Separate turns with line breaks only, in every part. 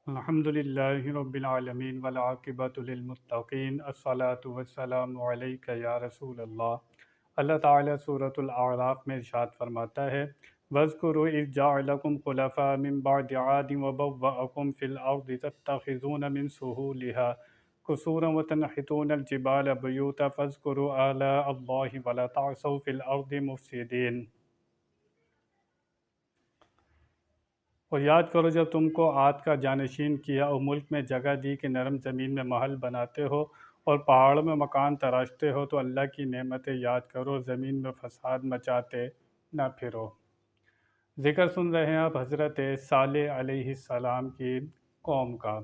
الحمدللہ رب العالمین والعاقبۃ للمتقین الصلاۃ والسلام علیک یا رسول اللہ۔ اللہ تعالیٰ سورۃ الاعراف میں ارشاد فرماتا ہے، وَاذْكُرُوا إِذْ جَعَلَكُمْ خُلَفَاءَ مِن بَعْدِ عَادٍ وَبَوَّأَكُمْ فِي الْأَرْضِ تَتَّخِذُونَ مِن سُهُولِهَا قُصُورًا وَتَنْحِتُونَ الْجِبَالَ بُيُوتًا فَاذْكُرُوا آلَاءَ اللَّهِ وَلَا تَعْثَوْا فِي الْأَرْضِ مُفْسِدِينَ۔ اور یاد کرو جب تم کو عاد کا جانشین کیا اور ملک میں جگہ دی کہ نرم زمین میں محل بناتے ہو اور پہاڑوں میں مکان تراشتے ہو، تو اللہ کی نعمتیں یاد کرو، زمین میں فساد مچاتے نہ پھرو۔ ذکر سن رہے ہیں آپ حضرت صالح علیہ السلام کی قوم کا۔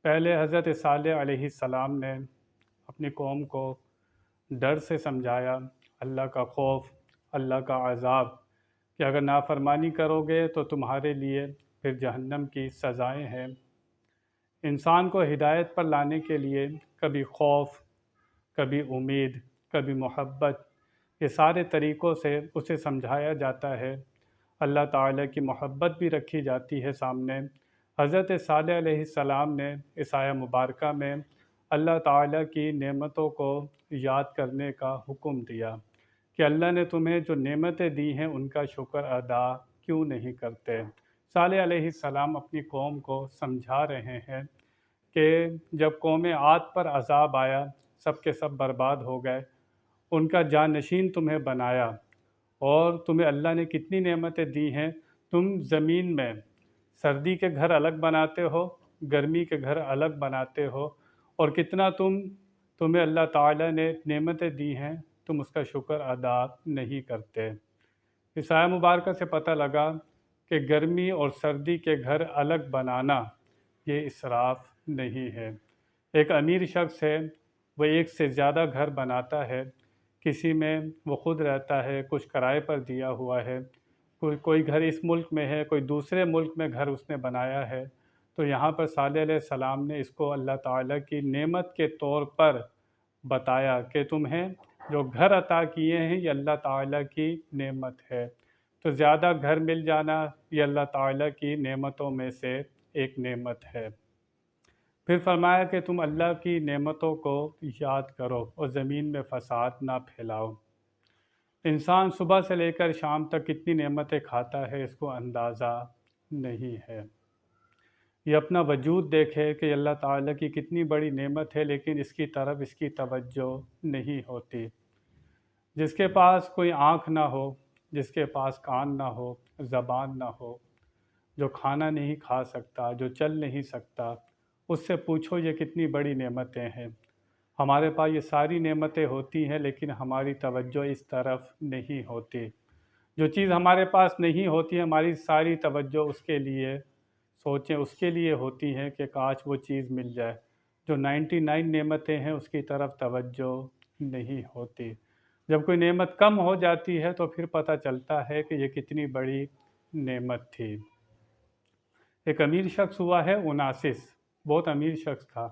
پہلے حضرت صالح علیہ السلام نے اپنی قوم کو ڈر سے سمجھایا، اللہ کا خوف، اللہ کا عذاب، کہ اگر نافرمانی کرو گے تو تمہارے لیے پھر جہنم کی سزائیں ہیں۔ انسان کو ہدایت پر لانے کے لیے کبھی خوف، کبھی امید، کبھی محبت، یہ سارے طریقوں سے اسے سمجھایا جاتا ہے۔ اللہ تعالیٰ کی محبت بھی رکھی جاتی ہے سامنے۔ حضرت صالح علیہ السلام نے اس آیہ مبارکہ میں اللہ تعالیٰ کی نعمتوں کو یاد کرنے کا حکم دیا کہ اللہ نے تمہیں جو نعمتیں دی ہیں ان کا شکر ادا کیوں نہیں کرتے۔ صالح علیہ السلام اپنی قوم کو سمجھا رہے ہیں کہ جب قوم عاد پر عذاب آیا، سب کے سب برباد ہو گئے، ان کا جانشین تمہیں بنایا، اور تمہیں اللہ نے کتنی نعمتیں دی ہیں۔ تم زمین میں سردی کے گھر الگ بناتے ہو، گرمی کے گھر الگ بناتے ہو، اور کتنا تمہیں اللہ تعالیٰ نے نعمتیں دی ہیں، تم اس کا شکر ادا نہیں کرتے۔ اس آیہ مبارکہ سے پتہ لگا کہ گرمی اور سردی کے گھر الگ بنانا یہ اسراف نہیں ہے۔ ایک امیر شخص ہے، وہ ایک سے زیادہ گھر بناتا ہے، کسی میں وہ خود رہتا ہے، کچھ کرائے پر دیا ہوا ہے، کوئی گھر اس ملک میں ہے، کوئی دوسرے ملک میں گھر اس نے بنایا ہے۔ تو یہاں پر صالح علیہ السلام نے اس کو اللہ تعالیٰ کی نعمت کے طور پر بتایا کہ تمہیں جو گھر عطا کیے ہیں یہ اللہ تعالیٰ کی نعمت ہے۔ تو زیادہ گھر مل جانا یہ اللہ تعالیٰ کی نعمتوں میں سے ایک نعمت ہے۔ پھر فرمایا کہ تم اللہ کی نعمتوں کو یاد کرو اور زمین میں فساد نہ پھیلاؤ۔ انسان صبح سے لے کر شام تک کتنی نعمتیں کھاتا ہے، اس کو اندازہ نہیں ہے۔ یہ اپنا وجود دیکھے کہ اللہ تعالیٰ کی کتنی بڑی نعمت ہے، لیکن اس کی طرف اس کی توجہ نہیں ہوتی۔ جس کے پاس کوئی آنکھ نہ ہو، جس کے پاس کان نہ ہو، زبان نہ ہو، جو کھانا نہیں کھا سکتا، جو چل نہیں سکتا، اس سے پوچھو یہ کتنی بڑی نعمتیں ہیں۔ ہمارے پاس یہ ساری نعمتیں ہوتی ہیں، لیکن ہماری توجہ اس طرف نہیں ہوتی۔ جو چیز ہمارے پاس نہیں ہوتی، ہماری ساری توجہ اس کے لیے سوچیں اس کے لیے ہوتی ہے کہ کاش وہ چیز مل جائے۔ جو 99 نعمتیں ہیں اس کی طرف توجہ نہیں ہوتی۔ جب کوئی نعمت کم ہو جاتی ہے تو پھر پتہ چلتا ہے کہ یہ کتنی بڑی نعمت تھی۔ ایک امیر شخص ہوا ہے اوناسس، بہت امیر شخص تھا۔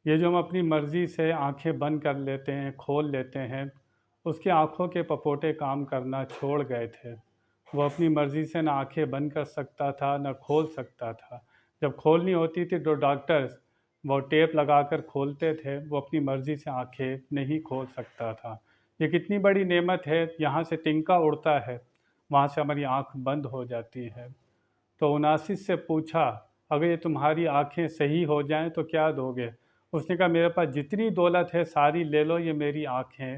یہ جو ہم اپنی مرضی سے آنکھیں بند کر لیتے ہیں، کھول لیتے ہیں، اس کی آنکھوں کے پپوٹے کام کرنا چھوڑ گئے تھے۔ وہ اپنی مرضی سے نہ آنکھیں بند کر سکتا تھا نہ کھول سکتا تھا۔ جب کھولنی ہوتی تھی تو ڈاکٹرز وہ ٹیپ لگا کر کھولتے تھے، وہ اپنی مرضی سے آنکھیں نہیں کھول سکتا تھا۔ یہ کتنی بڑی نعمت ہے، یہاں سے تنکا اڑتا ہے، وہاں سے ہماری آنکھ بند ہو جاتی ہے۔ تو اوناسس سے پوچھا، اگر یہ تمہاری آنکھیں صحیح ہو جائیں تو کیا دو گے؟ اس نے کہا میرے پاس جتنی دولت ہے ساری لے لو، یہ میری آنکھیں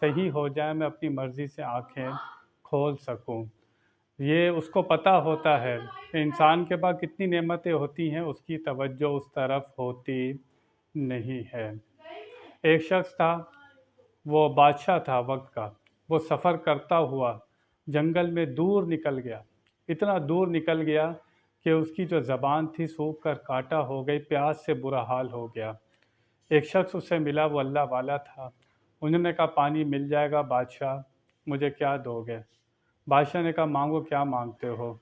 صحیح ہو جائیں، میں اپنی مرضی سے آنکھیں کھول سکوں۔ یہ اس کو پتہ ہوتا ہے کہ انسان کے پاس کتنی نعمتیں ہوتی ہیں، اس کی توجہ اس طرف ہوتی نہیں ہے۔ ایک شخص تھا، وہ بادشاہ تھا وقت کا، وہ سفر کرتا ہوا جنگل میں دور نکل گیا، اتنا دور نکل گیا کہ اس کی جو زبان تھی سوکھ کر کانٹا ہو گئی، پیاس سے برا حال ہو گیا۔ ایک شخص اس سے ملا، وہ اللہ والا تھا۔ انہوں نے کہا پانی مل جائے گا بادشاہ، مجھے کیا دو گے؟ بادشاہ نے کہا مانگو، کیا مانگتے ہو؟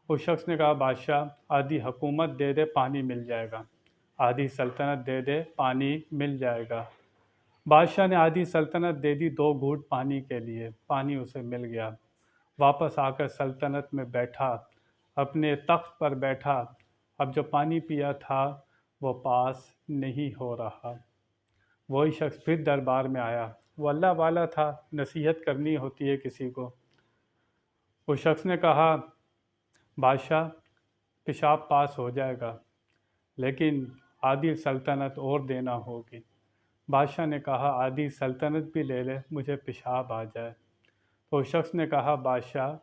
اس شخص نے کہا بادشاہ آدھی حکومت دے دے، پانی مل جائے گا، آدھی سلطنت دے دے، پانی مل جائے گا۔ بادشاہ نے آدھی سلطنت دے دی 2 گھونٹ پانی کے لیے، پانی اسے مل گیا۔ واپس آ کر سلطنت میں بیٹھا، اپنے تخت پر بیٹھا، اب جو پانی پیا تھا وہ پاس نہیں ہو رہا۔ وہی شخص پھر دربار میں آیا، وہ اللہ والا تھا، نصیحت کرنی ہوتی ہے کسی کو۔ اس شخص نے کہا، بادشاہ پیشاب پاس ہو جائے گا لیکن آدھی سلطنت اور دینا ہوگی۔ بادشاہ نے کہا، آدھی سلطنت بھی لے لے، مجھے پیشاب آ جائے۔ تو اس شخص نے کہا، بادشاہ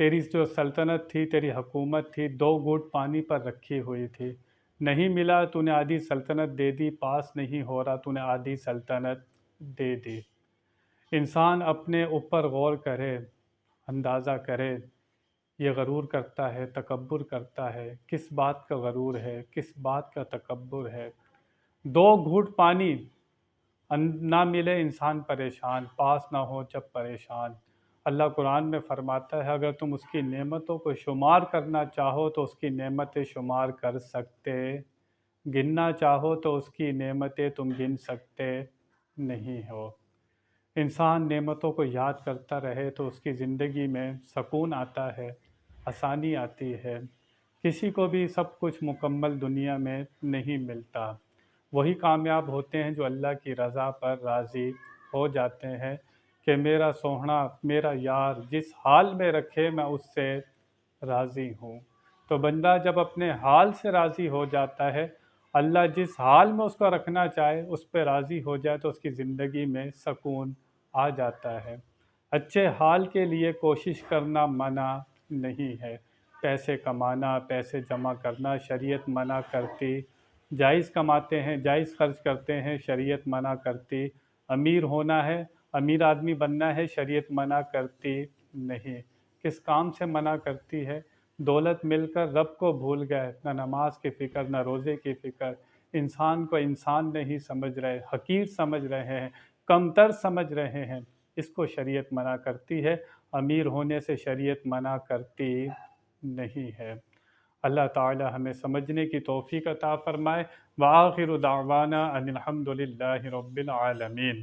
تیری جو سلطنت تھی، تیری حکومت تھی، 2 گھونٹ پانی پر رکھی ہوئی تھی، نہیں ملا تو نے آدھی سلطنت دے دی، پاس نہیں ہو رہا تو نے آدھی سلطنت دے دی۔ انسان اپنے اوپر غور کرے، اندازہ کرے، یہ غرور کرتا ہے، تکبر کرتا ہے، کس بات کا غرور ہے، کس بات کا تکبر ہے۔ 2 گھونٹ پانی نہ ملے انسان پریشان، پاس نہ ہو جب پریشان۔ اللہ قرآن میں فرماتا ہے، اگر تم اس کی نعمتوں کو شمار کرنا چاہو تو اس کی نعمتیں شمار کر سکتے، گننا چاہو تو اس کی نعمتیں تم گن سکتے نہیں ہو۔ انسان نعمتوں کو یاد کرتا رہے تو اس کی زندگی میں سکون آتا ہے، آسانی آتی ہے۔ کسی کو بھی سب کچھ مکمل دنیا میں نہیں ملتا۔ وہی کامیاب ہوتے ہیں جو اللہ کی رضا پر راضی ہو جاتے ہیں کہ میرا سوہنا، میرا یار جس حال میں رکھے میں اس سے راضی ہوں۔ تو بندہ جب اپنے حال سے راضی ہو جاتا ہے، اللہ جس حال میں اس کو رکھنا چاہے اس پہ راضی ہو جائے تو اس کی زندگی میں سکون آ جاتا ہے۔ اچھے حال کے لیے کوشش کرنا منع نہیں ہے، پیسے کمانا، پیسے جمع کرنا شریعت منع کرتی، جائز کماتے ہیں، جائز خرچ کرتے ہیں، شریعت منع کرتی۔ امیر ہونا ہے، امیر آدمی بننا ہے، شریعت منع کرتی نہیں۔ کس کام سے منع کرتی ہے؟ دولت مل کر رب کو بھول گئے، نہ نماز کی فکر، نہ روزے کی فکر، انسان کو انسان نہیں سمجھ رہے، حقیر سمجھ رہے ہیں، کمتر سمجھ رہے ہیں، اس کو شریعت منع کرتی ہے۔ امیر ہونے سے شریعت منع کرتی نہیں ہے۔ اللہ تعالی ہمیں سمجھنے کی توفیق عطا فرمائے۔ وآخر دعوانا ان الحمد للہ رب العالمین۔